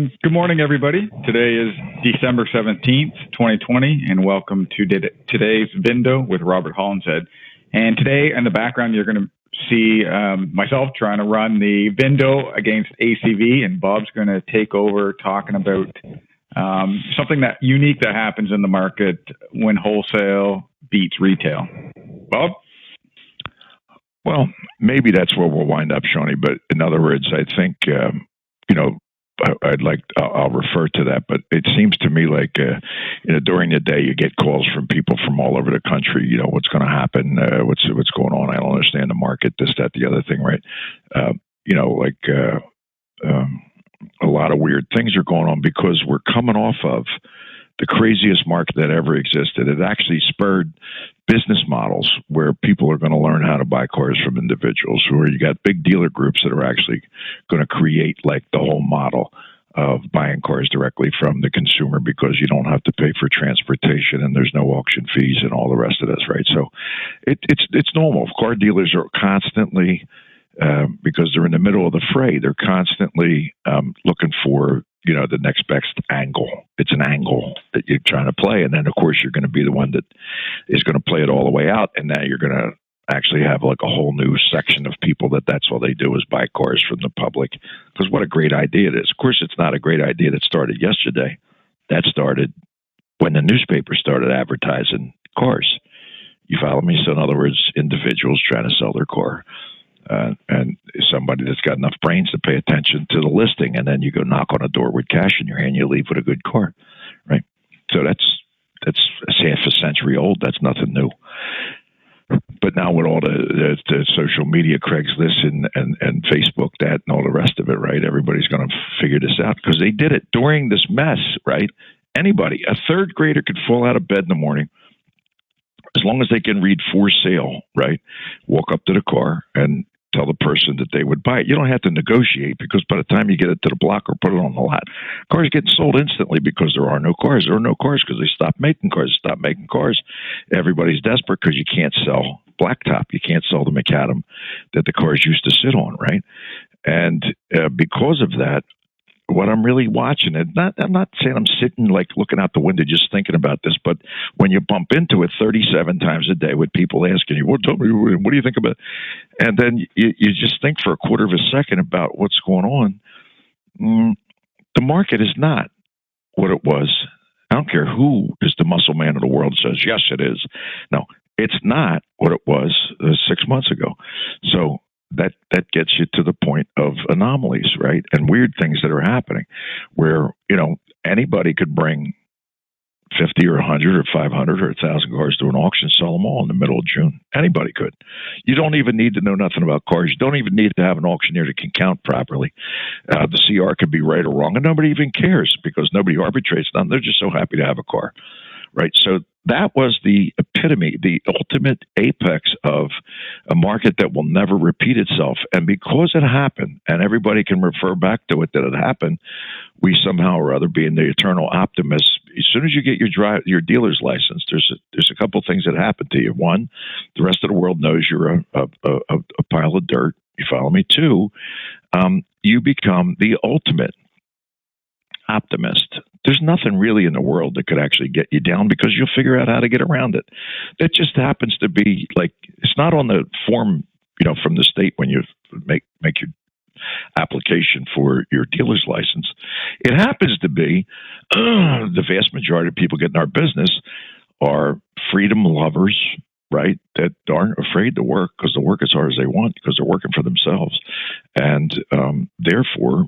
Good morning, everybody. Today is December 17th, 2020, and welcome to today's VIN-dow with Robert Hollinshead. And today, in the background, you're going to see myself trying to run the VIN-dow against ACV, and Bob's going to take over talking about something that unique that happens in the market when wholesale beats retail. Bob? Well, maybe that's where we'll wind up, Shawnee. But in other words, I think, I'll refer to that. But it seems to me like, during the day, you get calls from people from all over the country. You know, what's going to happen? What's going on? I don't understand the market, this, that, the other thing, right? A lot of weird things are going on because we're coming off of the craziest market that ever existed. It actually spurred business models where people are going to learn how to buy cars from individuals, where you got big dealer groups that are actually going to create like the whole model of buying cars directly from the consumer because you don't have to pay for transportation and there's no auction fees and all the rest of this, right? So it's normal. Car dealers are constantly, because they're in the middle of the fray, they're constantly looking for the next best angle. It's an angle that you're trying to play. And then, of course, you're going to be the one that is going to play it all the way out. And now you're going to actually have like a whole new section of people that's all they do is buy cars from the public. Because what a great idea it is. Of course, it's not a great idea that started yesterday. That started when the newspaper started advertising cars. You follow me? So in other words, individuals trying to sell their car. And somebody that's got enough brains to pay attention to the listing, and then you go knock on a door with cash in your hand, you leave with a good car, right? So that's half a century old. That's nothing new. But now with all the social media, Craigslist and Facebook, that and all the rest of it, right? Everybody's going to figure this out because they did it during this mess, right? Anybody, a third grader could fall out of bed in the morning, as long as they can read for sale, right? Walk up to the car and tell the person that they would buy it. You don't have to negotiate because by the time you get it to the block or put it on the lot, cars get sold instantly because there are no cars. There are no cars because they stopped making cars. Everybody's desperate because you can't sell blacktop. You can't sell the macadam that the cars used to sit on, right? And because of that, what I'm really watching, I'm not saying I'm sitting like looking out the window just thinking about this, but when you bump into it 37 times a day with people asking you, tell me, what do you think about it? And then you just think for a quarter of a second about what's going on. The market is not what it was. I don't care who is the muscle man of the world says, yes, it is. No, it's not what it was 6 months ago. So that gets you to the point of anomalies, right? And weird things that are happening where, anybody could bring 50 or 100 or 500 or 1,000 cars to an auction, sell them all in the middle of June. Anybody could. You don't even need to know nothing about cars. You don't even need to have an auctioneer that can count properly. The CR could be right or wrong, and nobody even cares because nobody arbitrates them. They're just so happy to have a car, right? So that was the epitome, the ultimate apex of a market that will never repeat itself. And because it happened, and everybody can refer back to it that it happened, we somehow or other, being the eternal optimists, as soon as you get your dealer's license, there's a couple things that happen to you. One, the rest of the world knows you're a pile of dirt. You follow me? Two, you become the ultimate optimist. There's nothing really in the world that could actually get you down because you'll figure out how to get around it. That just happens to be like, it's not on the form, from the state when you make your application for your dealer's license. It happens to be the vast majority of people getting our business are freedom lovers, right? That aren't afraid to work because they'll work as hard as they want because they're working for themselves. And therefore,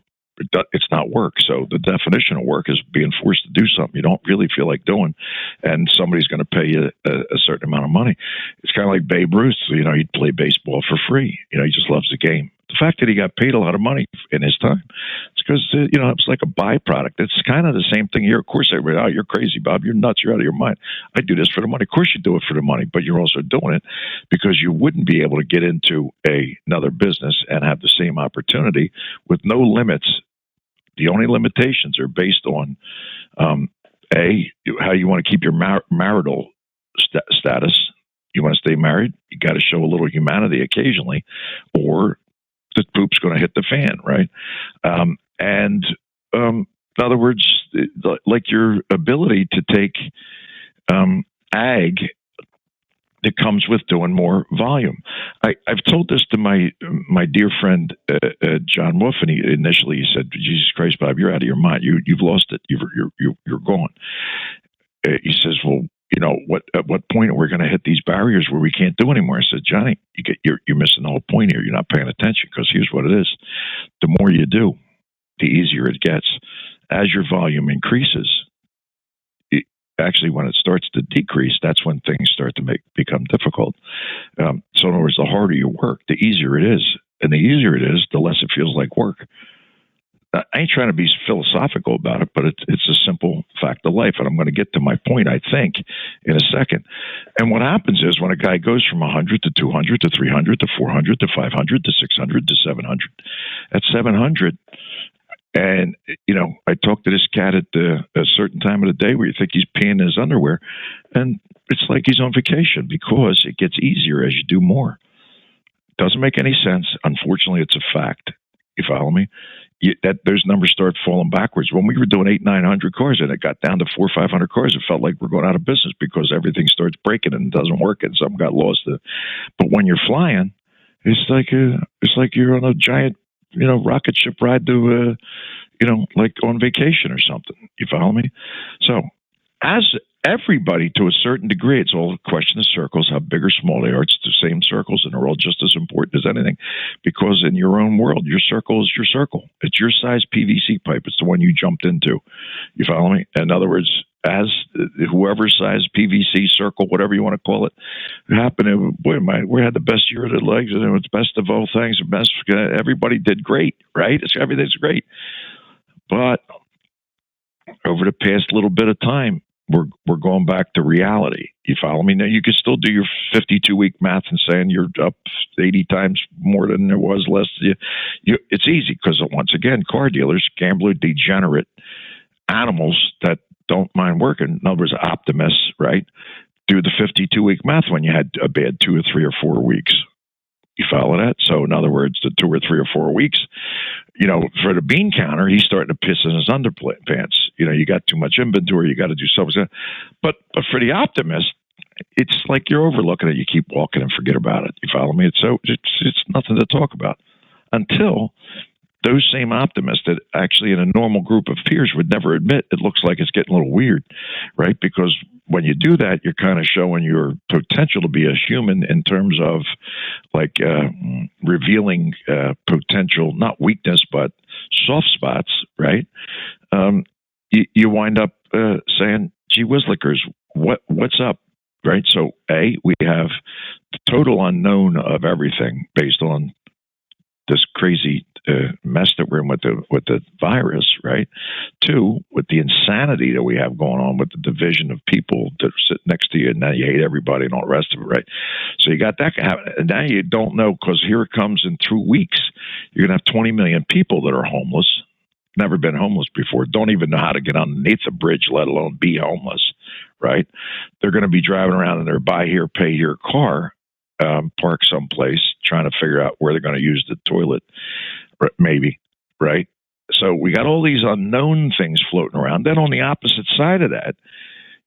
it's not work. So the definition of work is being forced to do something you don't really feel like doing, and somebody's going to pay you a certain amount of money. It's kind of like Babe Ruth. He'd play baseball for free. He just loves the game. The fact that he got paid a lot of money in his time, it's because, it's like a byproduct. It's kind of the same thing here. Of course, everybody, you're crazy, Bob. You're nuts. You're out of your mind. I do this for the money. Of course you do it for the money, but you're also doing it because you wouldn't be able to get into another business and have the same opportunity with no limits. The only limitations are based on, how you want to keep your marital status. You want to stay married? You got to show a little humanity occasionally, or the poop's going to hit the fan, right? And In other words, like your ability to take ag that comes with doing more volume. I've told this to my dear friend John Wolfe, and he initially said, "Jesus Christ, Bob, you're out of your mind. You've lost it. You're gone." He says, "Well, at what point are we going to hit these barriers where we can't do anymore?" I said, "Johnny, you're missing the whole point here. You're not paying attention, because here's what it is: the more you do, the easier it gets. As your volume increases, actually, when it starts to decrease, that's when things start to become difficult. So, in other words, the harder you work, the easier it is, and the easier it is, the less it feels like work." I ain't trying to be philosophical about it, but it's a simple fact of life, and I'm going to get to my point, I think, in a second. And what happens is, when a guy goes from 100 to 200 to 300 to 400 to 500 to 600 to 700, at 700. And, I talked to this cat at a certain time of the day where you think he's peeing in his underwear, and it's like he's on vacation, because it gets easier as you do more. Doesn't make any sense. Unfortunately, it's a fact. You follow me? Those numbers start falling backwards. When we were doing 800-900 cars and it got down to 400 or 500 cars, it felt like we're going out of business, because everything starts breaking and it doesn't work, and some got lost. But when you're flying, it's like you're on a giant, rocket ship ride to, like on vacation or something. You follow me? So, as everybody, to a certain degree, it's all a question of circles, how big or small they are. It's the same circles, and they're all just as important as anything, because in your own world, your circle is your circle. It's your size PVC pipe. It's the one you jumped into. You follow me? In other words, as whoever size PVC circle, whatever you want to call it, happened. We had the best year of the legs, and it was best of all things. Everybody did great, right? Everything's great. But over the past little bit of time, we're going back to reality. You follow me? Now, you can still do your 52-week math and saying you're up 80 times more than there was less. It's easy, because, once again, car dealers, gambler, degenerate animals that don't mind working, in other words, optimists, right, do the 52-week math when you had a bad 2 or 3 or 4 weeks. You follow that? So, in other words, the 2 or 3 or 4 weeks, for the bean counter, he's starting to piss in his underpants. You got too much inventory. You got to do something. But for the optimist, it's like you're overlooking it. You keep walking and forget about it. You follow me? It's nothing to talk about, until those same optimists that actually in a normal group of peers would never admit it looks like it's getting a little weird, right? Because when you do that, you're kind of showing your potential to be a human, in terms of like revealing potential, not weakness, but soft spots, right? You wind up saying, "Gee whizlickers, what's up?" Right? So, we have the total unknown of everything based on this crazy mess that we're in with the virus, right? 2, with the insanity that we have going on with the division of people that sit next to you, and now you hate everybody and all the rest of it, right? So you got that happening, and now you don't know, because here it comes in 2 weeks. You're going to have 20 million people that are homeless, never been homeless before, don't even know how to get underneath a bridge, let alone be homeless, right? They're going to be driving around in their buy here, pay here car, park someplace, trying to figure out where they're going to use the toilet, maybe, right? So we got all these unknown things floating around. Then on the opposite side of that,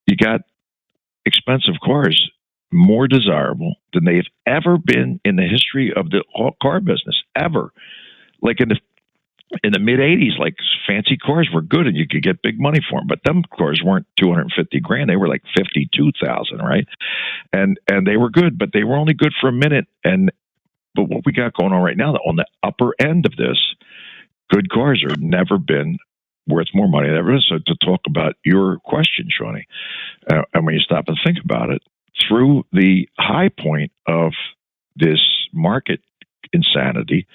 you got expensive cars, more desirable than they've ever been in the history of the car business, ever. Like in the mid 80s, like, fancy cars were good and you could get big money for them, but them cars weren't $250,000. They were like $52,000, right? And they were good, but they were only good for a minute. But what we got going on right now, on the upper end of this, good cars are never been worth more money than ever. So, to talk about your question, Shawnee, and when you stop and think about it, through the high point of this market insanity,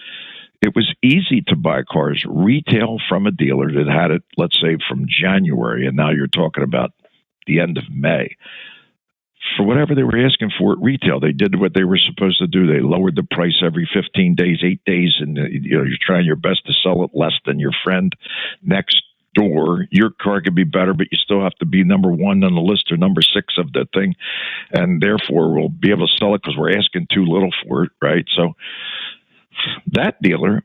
it was easy to buy cars retail from a dealer that had it, let's say, from January, and now you're talking about the end of May. For whatever they were asking for at retail, they did what they were supposed to do. They lowered the price every 15 days, 8 days, and you're trying your best to sell it less than your friend next door. Your car could be better, but you still have to be number 1 on the list or number 6 of the thing, and therefore we'll be able to sell it because we're asking too little for it, right? So that dealer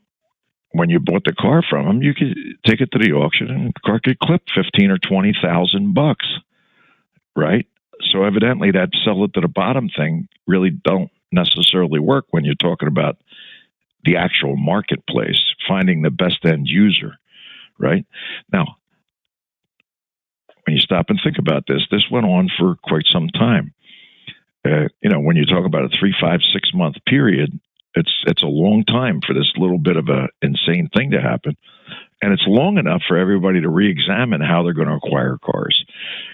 when you bought the car from them, you could take it to the auction and the car could clip 15 or 20,000 bucks, right? So evidently that sell it to the bottom thing really don't necessarily work when you're talking about the actual marketplace, finding the best end user, right? Now, when you stop and think about this, this went on for quite some time. When you talk about a 3, 5, 6 month period, it's a long time for this little bit of a insane thing to happen. And it's long enough for everybody to re-examine how they're going to acquire cars.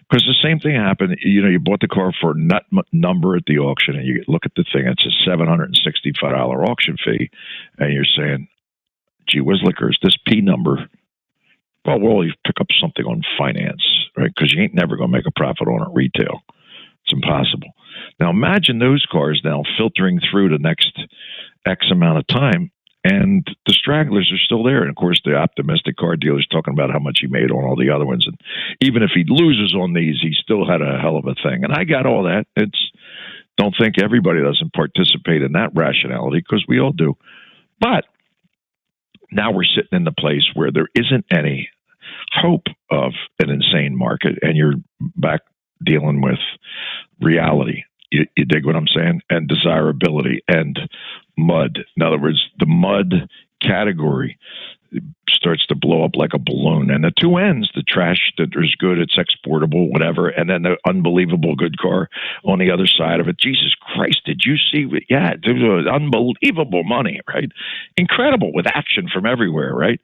Because the same thing happened, you bought the car for a nut number at the auction, and you look at the thing, it's a $765 auction fee, and you're saying, gee whiz lickers, this P number, well, you pick up something on finance, right? Because you ain't never going to make a profit on it retail. It's impossible. Now imagine those cars now filtering through the next X amount of time, and the stragglers are still there. And of course, the optimistic car dealer's talking about how much he made on all the other ones. And even if he loses on these, he still had a hell of a thing. And I got all that. Don't think everybody doesn't participate in that rationality, because we all do. But now we're sitting in the place where there isn't any hope of an insane market, and you're back dealing with reality. You dig what I'm saying? And desirability and mud. In other words, the mud category starts to blow up like a balloon. And the two ends, the trash that is good, it's exportable, whatever, and then the unbelievable good car on the other side of it. Jesus Christ, did you see? Yeah, there was unbelievable money, right? Incredible, with action from everywhere, right?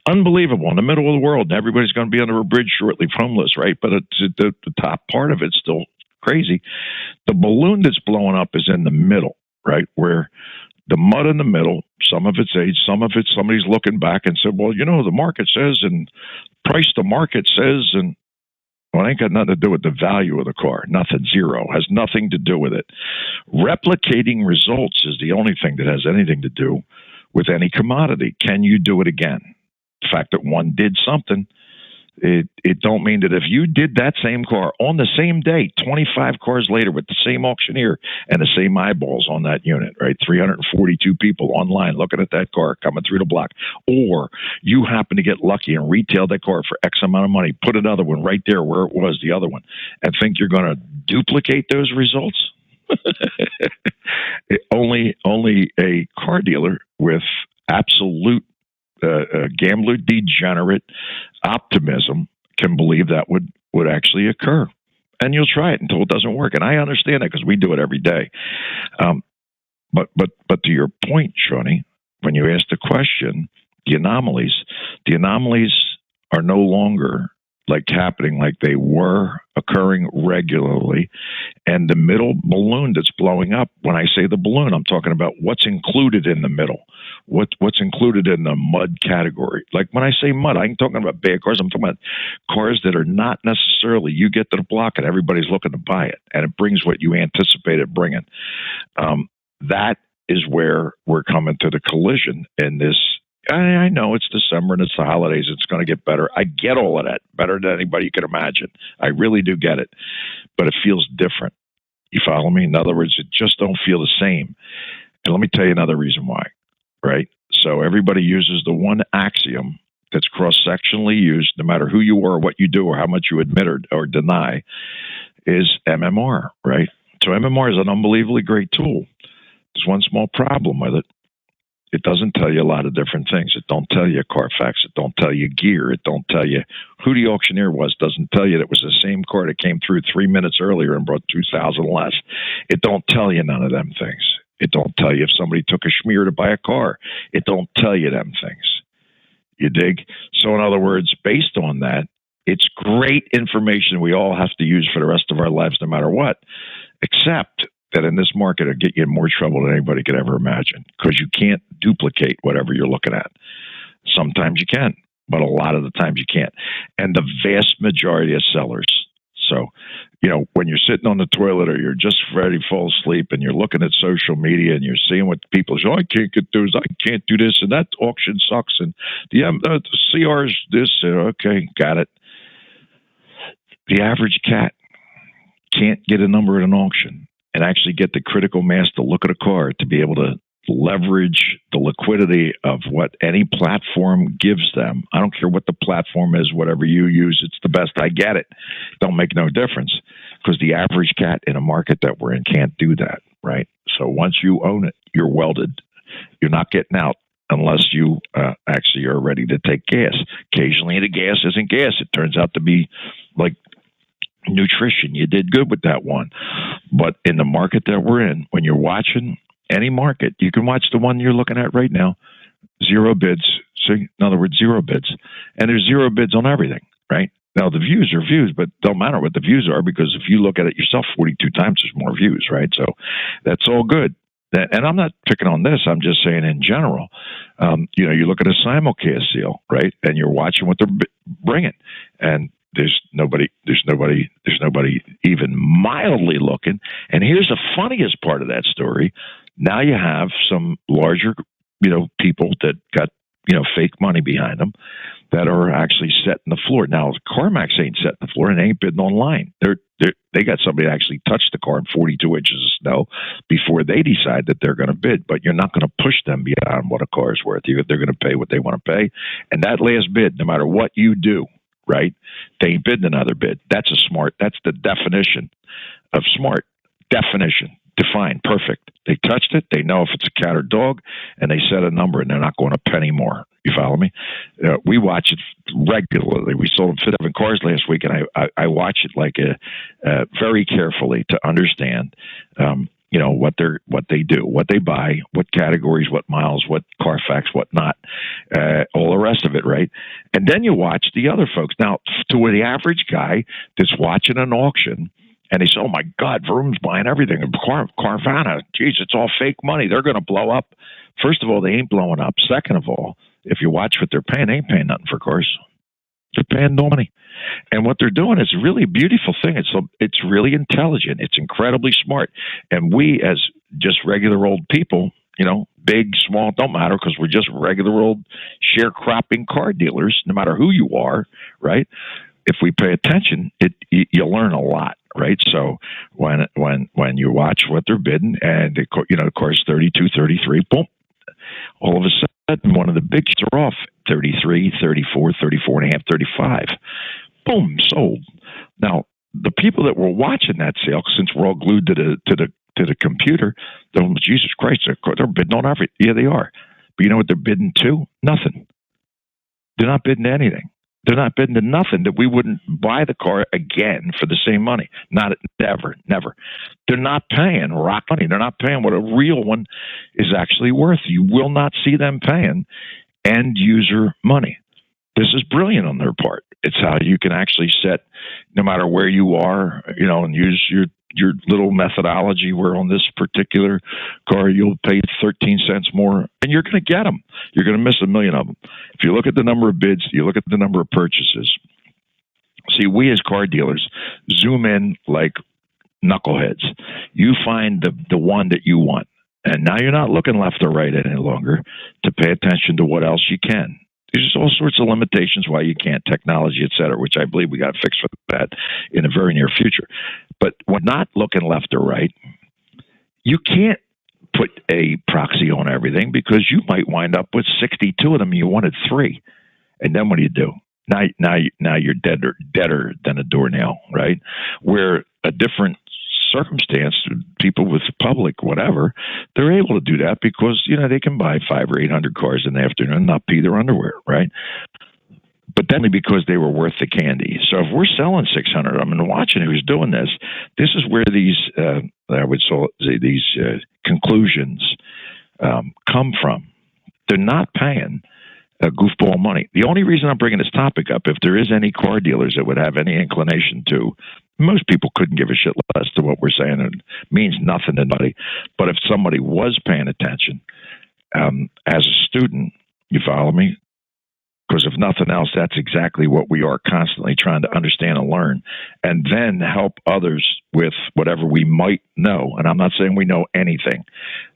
Unbelievable, in the middle of the world, and everybody's going to be under a bridge shortly, homeless, right? But the top part of it's still crazy. The balloon that's blowing up is in the middle, right? Where the mud in the middle, some of it's age, some of it's somebody's looking back and said, well, the market says, and price the market says, and well, it ain't got nothing to do with the value of the car. Nothing, zero, has nothing to do with it. Replicating results is the only thing that has anything to do with any commodity. Can you do it again? The fact that one did something, it don't mean that if you did that same car on the same day, 25 cars later with the same auctioneer and the same eyeballs on that unit, right? 342 people online looking at that car coming through the block. Or you happen to get lucky and retail that car for X amount of money, put another one right there where it was, the other one, and think you're going to duplicate those results? Only a car dealer with absolute gambler degenerate optimism can believe that would actually occur. And you'll try it until it doesn't work. And I understand that because we do it every day. But to your point, Shawnee, when you ask the question, the anomalies are no longer happening like they were, occurring regularly. And the middle balloon that's blowing up, when I say the balloon, I'm talking about what's included in the middle, what's included in the mud category. Like when I say mud, I ain't talking about bad cars. I'm talking about cars that are not necessarily, you get to the block and everybody's looking to buy it, and it brings what you anticipated bringing. That is where we're coming to the collision in this. I know it's December and it's the holidays. It's going to get better. I get all of that, better than anybody you can imagine. I really do get it, but it feels different. You follow me? In other words, it just don't feel the same. And let me tell you another reason why, right? So everybody uses the one axiom that's cross-sectionally used, no matter who you are, what you do, or how much you admit or deny, is MMR, right? So MMR is an unbelievably great tool. There's one small problem with it. It doesn't tell you a lot of different things. It don't tell you Carfax. It don't tell you gear. It don't tell you who the auctioneer was. Doesn't tell you that it was the same car that came through 3 minutes earlier and brought 2,000 less. It don't tell you none of them things. It don't tell you if somebody took a schmear to buy a car. It don't tell you them things. You dig? So in other words, based on that, it's great information we all have to use for the rest of our lives, no matter what, except that in this market it'll get you in more trouble than anybody could ever imagine, because you can't duplicate whatever you're looking at. Sometimes you can, but a lot of the times you can't. And the vast majority of sellers. So, when you're sitting on the toilet or you're just ready to fall asleep and you're looking at social media and you're seeing what people say, I can't get those, I can't do this, and that auction sucks, and the CR's this, okay, got it. The average cat can't get a number at an auction and actually get the critical mass to look at a car to be able to, leverage the liquidity of what any platform gives them. I don't care what the platform is, whatever you use, it's the best. I get it. Don't make no difference, because the average cat in a market that we're in can't do that, right? So once you own it, you're welded. You're not getting out unless you actually are ready to take gas. Occasionally the gas isn't gas. It turns out to be like nutrition. You did good with that one. But in the market that we're in, when you're watching any market, you can watch the one you're looking at right now, zero bids. So in other words, zero bids. And there's zero bids on everything, right? Now, the views are views, but don't matter what the views are, because if you look at it yourself 42 times, there's more views, right? So that's all good. And I'm not picking on this. I'm just saying in general, you look at a simulcast deal, right? And you're watching what they're bringing. And there's nobody even mildly looking. And here's the funniest part of that story. Now you have some larger, people that got, fake money behind them that are actually setting the floor. Now, CarMax ain't setting the floor and ain't bidding online. They got somebody to actually touch the car in 42 inches of snow before they decide that they're going to bid. But you're not going to push them beyond what a car is worth. They're going to pay what they want to pay. And that last bid, no matter what you do, right, they ain't bidding another bid. That's the definition of smart. Definition. Defined. Perfect. They touched it. They know if it's a cat or dog, and they set a number, and they're not going a penny more. You follow me? We watch it regularly. We sold 57 cars last week, and I watch it like very carefully to understand, what they do, what they buy, what categories, what miles, what Carfax, what not, all the rest of it, right? And then you watch the other folks. Now, to the average guy that's watching an auction, and he said, "Oh my God, Vroom's buying everything. Carvana, geez, it's all fake money. They're going to blow up." First of all, they ain't blowing up. Second of all, if you watch what they're paying, they ain't paying nothing for cars. They're paying no money. And what they're doing is a really beautiful thing. It's really intelligent. It's incredibly smart. And we, as just regular old people, big, small, don't matter, because we're just regular old sharecropping car dealers, no matter who you are, right? If we pay attention, you learn a lot, right? So when you watch what they're bidding, and the car's 32, 33, boom, all of a sudden one of the bigs are off 33, 34, 34 and a half, 35, boom, sold. Now the people that were watching that sale, since we're all glued to the computer, they're, Jesus Christ, they're bidding on everything. Yeah, they are. But you know what they're bidding to? Nothing. They're not bidding to anything. They're not bidding to nothing that we wouldn't buy the car again for the same money. Never. They're not paying rock money. They're not paying what a real one is actually worth. You will not see them paying end user money. This is brilliant on their part. It's how you can actually set, no matter where you are, and use your little methodology, where on this particular car you'll pay 13 cents more, and you're going to get them. You're going to miss a million of them. If you look at the number of bids, you look at the number of purchases. See, we as car dealers zoom in like knuckleheads. You find the one that you want, and now you're not looking left or right any longer to pay attention to what else you can. There's all sorts of limitations why you can't, technology, et cetera, which I believe we got to fix for that in a very near future. But when not looking left or right, you can't put a proxy on everything, because you might wind up with 62 of them. You wanted 3. And then what do you do? Now you're deader than a doornail, right? Where a different circumstance, people with public, whatever, they're able to do that because, they can buy 500 or 800 cars in the afternoon and not pee their underwear, right? But then because they were worth the candy. So if we're selling 600 of them and watching who's doing this, this is where these, these conclusions come from. They're not paying goofball money. The only reason I'm bringing this topic up, if there is any car dealers that would have any inclination to, most people couldn't give a shit less to what we're saying. It means nothing to anybody. But if somebody was paying attention, as a student, you follow me? Because if nothing else, that's exactly what we are constantly trying to understand and learn, and then help others with whatever we might know. And I'm not saying we know anything,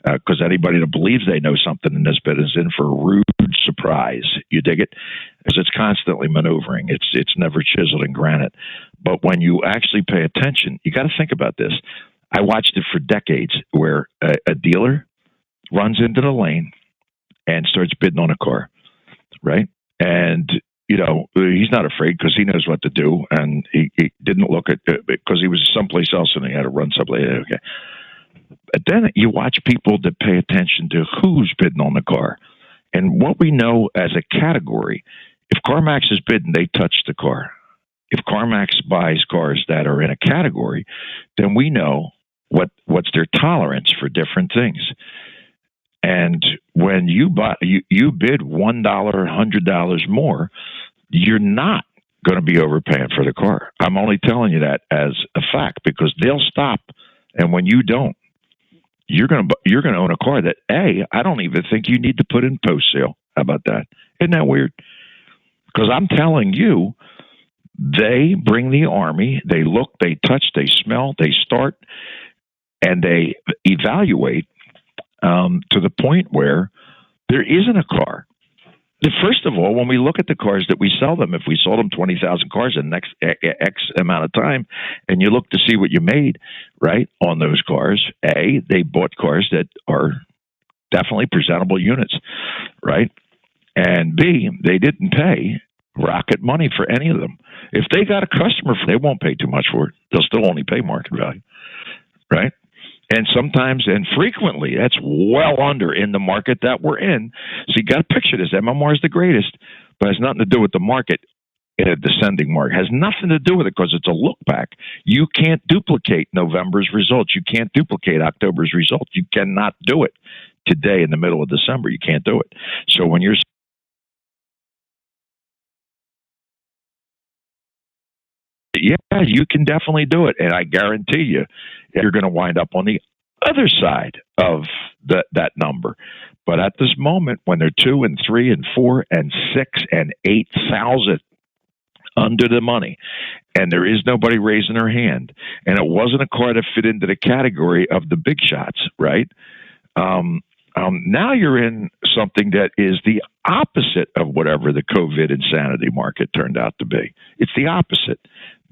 because anybody that believes they know something in this bit is in for a rude surprise. You dig it? Because it's constantly maneuvering. It's never chiseled in granite. But when you actually pay attention, you got to think about this. I watched it for decades, where a dealer runs into the lane and starts bidding on a car, right? And he's not afraid because he knows what to do, and he didn't look at it because he was someplace else and he had to run someplace. Okay, but then you watch people that pay attention to who's bidding on the car, and what we know as a category. If CarMax is bidding, they touch the car. If CarMax buys cars that are in a category, then we know what's their tolerance for different things. And when you bid $1, $100 more, you're not going to be overpaying for the car. I'm only telling you that as a fact because they'll stop, and when you don't, you're going to own a car that I don't even think you need to put in post sale. How about that? Isn't that weird? Because I'm telling you, they bring the army. They look, they touch, they smell, they start, and they evaluate to the point where there isn't a car. First of all, when we look at the cars that we sell them, if we sold them 20,000 cars in the next X amount of time, and you look to see what you made, right, on those cars, they bought cars that are definitely presentable units, right? And B, they didn't pay rocket money for any of them. If they got a customer, they won't pay too much for it. They'll still only pay market value, right? And sometimes and frequently, that's well under in the market that we're in. So you got to picture this. MMR is the greatest, but it has nothing to do with the market in a descending market. It has nothing to do with it because it's a look back. You can't duplicate November's results. You can't duplicate October's results. You cannot do it today in the middle of December. You can't do it. So when you're you can definitely do it. And I guarantee you're going to wind up on the other side of that number. But at this moment, when they're 2 and 3 and 4 and 6 and 8,000 under the money, and there is nobody raising their hand, and it wasn't a car that fit into the category of the big shots, right? Now you're in something that is the opposite of whatever the COVID insanity market turned out to be. It's the opposite.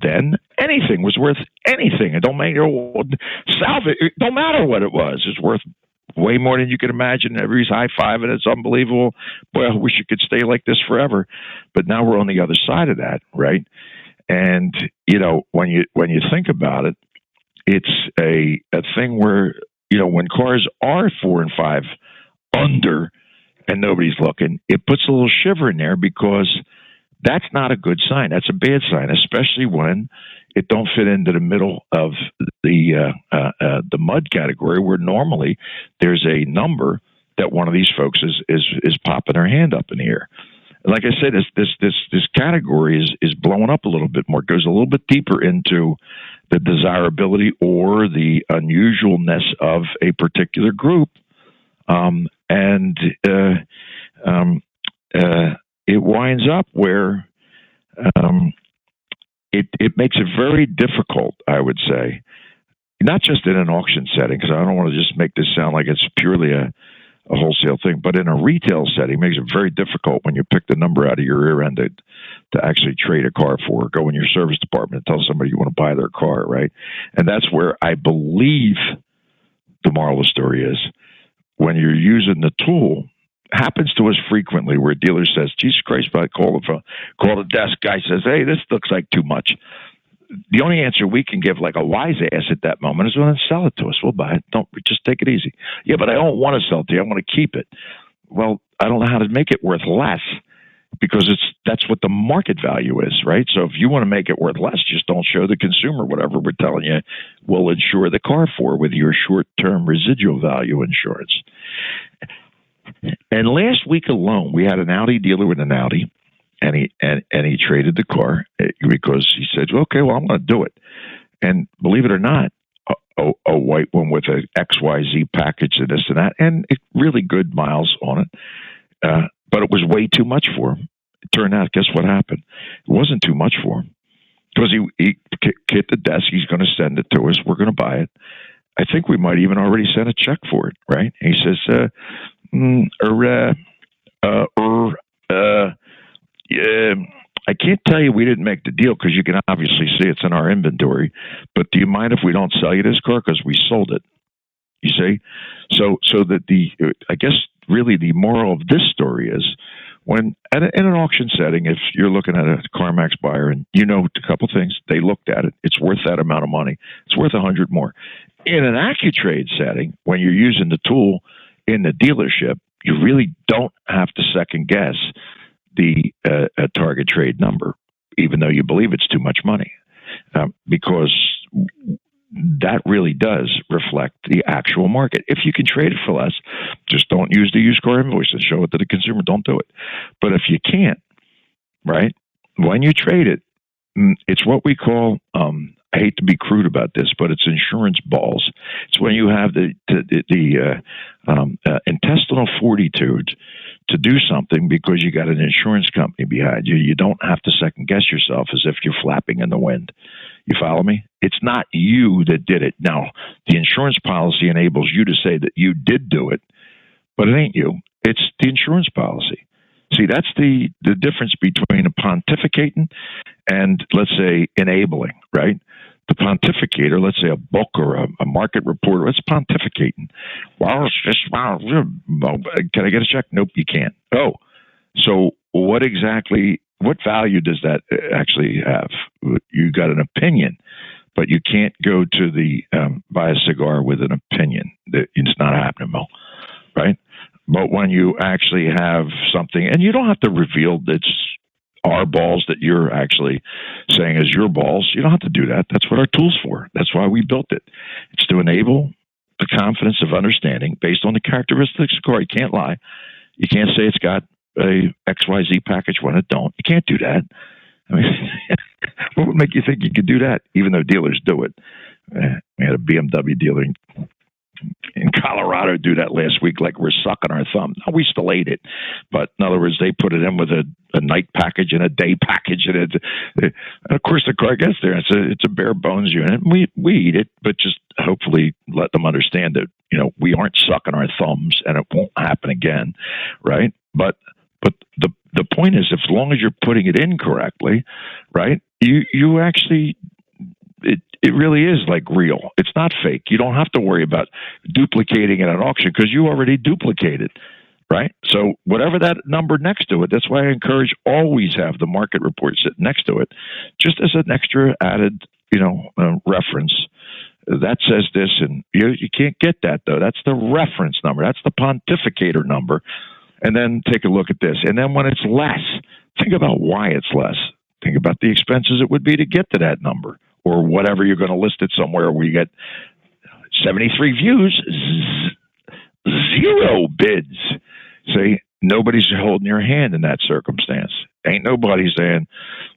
Then anything was worth anything. It don't matter. Salvage. It don't matter what it was. It's worth way more than you can imagine. Everybody's high-fiving. It's unbelievable. Boy, I wish it could stay like this forever. But now we're on the other side of that, right? And when you think about it, it's a thing where when cars are 4 and 5 under and nobody's looking, it puts a little shiver in there because that's not a good sign. That's a bad sign, especially when it don't fit into the middle of the mud category, where normally there's a number that one of these folks is popping their hand up in the air. Like I said, this category is blowing up a little bit more. It goes a little bit deeper into the desirability or the unusualness of a particular group, and it winds up where it makes it very difficult, I would say, not just in an auction setting, because I don't want to just make this sound like it's purely a wholesale thing, but in a retail setting, it makes it very difficult when you pick the number out of your rear end to actually trade a car for, go in your service department and tell somebody you want to buy their car, right? And that's where I believe the moral of the story is. When you're using the tool, happens to us frequently where a dealer says, Jesus Christ, but I call the desk guy says, hey, this looks like too much. The only answer we can give, like a wise ass at that moment, is, well, sell it to us. We'll buy it. Don't just take it easy. Yeah, but I don't want to sell it to you. I want to keep it. Well, I don't know how to make it worth less because that's what the market value is, right? So if you want to make it worth less, just don't show the consumer whatever we're telling you we'll insure the car for with your short-term residual value insurance. And last week alone, we had an Audi dealer with an Audi. And he traded the car because he said, okay, well, I'm going to do it. And believe it or not, a white one with an XYZ package and this and that, and really good miles on it. But it was way too much for him. It turned out, guess what happened? It wasn't too much for him because he hit the desk. He's going to send it to us. We're going to buy it. I think we might even already send a check for it, right? And he says, I can't tell you we didn't make the deal because you can obviously see it's in our inventory. But do you mind if we don't sell you this car because we sold it? You see, so that I guess really the moral of this story is when in an auction setting, if you're looking at a CarMax buyer and you know a couple things, they looked at it, it's worth that amount of money, it's worth 100 more. In an Accu-Trade setting, when you're using the tool in the dealership, you really don't have to second guess the target trade number, even though you believe it's too much money, because that really does reflect the actual market. If you can trade it for less, just don't use the used car invoice and show it to the consumer. Don't do it. But if you can't, right, when you trade it, it's what we call, I hate to be crude about this, but it's insurance balls. It's when you have the intestinal fortitude to do something because you got an insurance company behind you. You don't have to second guess yourself as if you're flapping in the wind. You follow me? It's not you that did it. Now, the insurance policy enables you to say that you did do it, but it ain't you. It's the insurance policy. See, that's the difference between a pontificating and, let's say, enabling, right? The pontificator, let's say a book or a market reporter, it's pontificating. Well, it's just, can I get a check? Nope, you can't. Oh, so what value does that actually have? You got an opinion, but you can't go to the buy a cigar with an opinion. It's not happening, Mo, right? But when you actually have something, and you don't have to reveal it's our balls that you're actually saying is your balls. You don't have to do that. That's what our tool's for. That's why we built it. It's to enable the confidence of understanding based on the characteristics of the car. You can't lie. You can't say it's got a XYZ package when it don't. You can't do that. I mean, what would make you think you could do that, even though dealers do it? We had a BMW dealer in Colorado do that last week, like we're sucking our thumb. No, we still ate it, but in other words, they put it in with a night package and a day package, and of course the car gets there. It's a bare bones unit. We eat it, but just hopefully let them understand that we aren't sucking our thumbs, and it won't happen again, right? But the point is, as long as you're putting it in correctly, right? You actually. It really is like real. It's not fake. You don't have to worry about duplicating it at auction because you already duplicated, right? So whatever that number next to it, that's why I encourage always have the market report sit next to it, just as an extra added, reference. That says this, and you can't get that though. That's the reference number. That's the pontificator number. And then take a look at this. And then when it's less, think about why it's less. Think about the expenses it would be to get to that number. Or whatever you're going to list it somewhere where you get 73 views, 0 bids. See, nobody's holding your hand in that circumstance. Ain't nobody saying,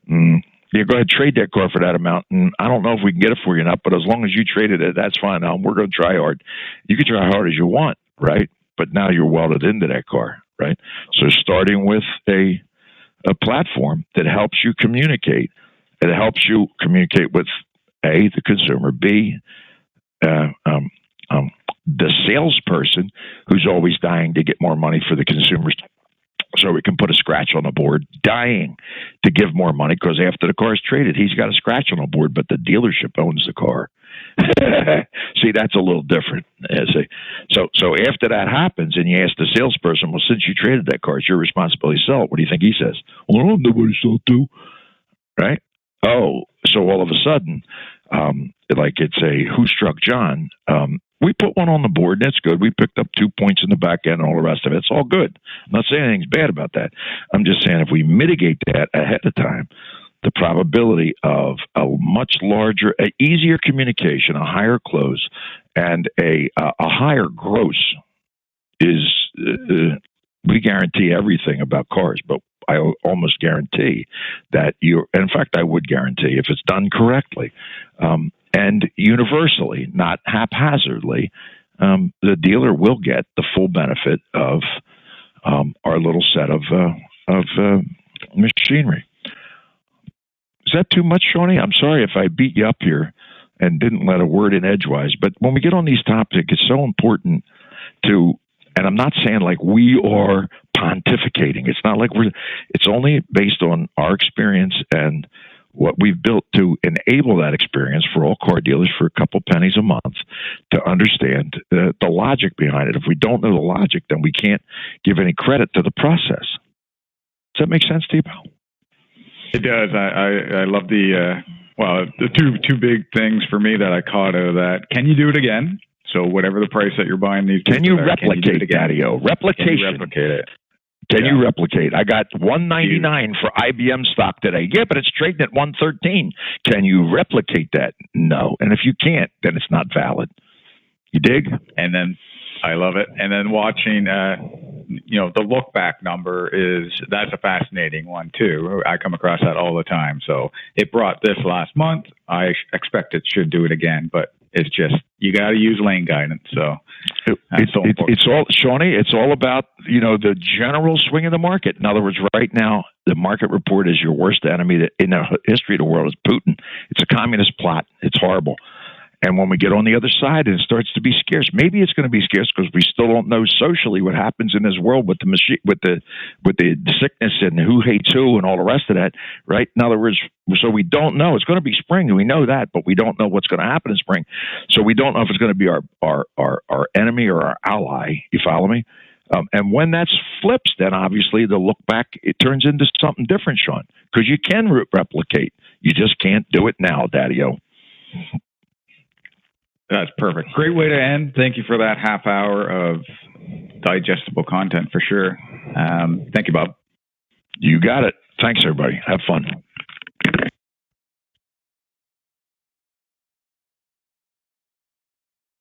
you're going to trade that car for that amount, and I don't know if we can get it for you or not, but as long as you traded it, that's fine. Now, we're going to try hard. You can try hard as you want, right? But now you're welded into that car, right? So starting with a platform that helps you communicate. It helps you communicate with A, the consumer, B, the salesperson who's always dying to get more money for the consumers so we can put a scratch on the board, dying to give more money because after the car is traded, he's got a scratch on the board, but the dealership owns the car. See, that's a little different. So after that happens and you ask the salesperson, well, since you traded that car, it's your responsibility to sell it. What do you think he says? Well, I don't know what to sell to, right? Oh, so all of a sudden, like it's a Who Struck John, we put one on the board, and that's good. We picked up 2 points in the back end and all the rest of it. It's all good. I'm not saying anything's bad about that. I'm just saying if we mitigate that ahead of time, the probability of a much larger, easier communication, a higher close, and a higher gross is, we guarantee everything about cars, but I almost guarantee that in fact, I would guarantee if it's done correctly and universally, not haphazardly, the dealer will get the full benefit of our little set of machinery. Is that too much, Shawnee? I'm sorry if I beat you up here and didn't let a word in edgewise, but when we get on these topics, it's so important to, and I'm not saying like we are pontificating. It's not like it's only based on our experience and what we've built to enable that experience for all car dealers for a couple pennies a month to understand the logic behind it. If we don't know the logic, then we can't give any credit to the process. Does that make sense to you, pal? It does. I love the two big things for me that I caught out of that. Can you do it again? So whatever the price that you're buying these, can you replicate it, Daddy-O? Replication. Can you replicate it? Can you replicate? I got $199 for IBM stock today. Yeah, but it's trading at $113. Can you replicate that? No. And if you can't, then it's not valid. You dig? And then I love it. And then watching, the look back number that's a fascinating one too. I come across that all the time. So it brought this last month. I expect it should do it again, but it's just, you got to use lane guidance. So it's all, Shawnee, it's all about, the general swing of the market. In other words, right now, the market report is your worst enemy in the history of the world is Putin. It's a communist plot. It's horrible. And when we get on the other side and it starts to be scarce, maybe it's going to be scarce because we still don't know socially what happens in this world with the machine, with the sickness and who hates who and all the rest of that, right? In other words, so we don't know. It's going to be spring, and we know that, but we don't know what's going to happen in spring. So we don't know if it's going to be our enemy or our ally. You follow me? And when that flips, then obviously the look back, it turns into something different, Sean, because you can replicate. You just can't do it now, Daddy-O. That's perfect. Great way to end. Thank you for that half hour of digestible content for sure. Thank you, Bob. You got it. Thanks, everybody. Have fun.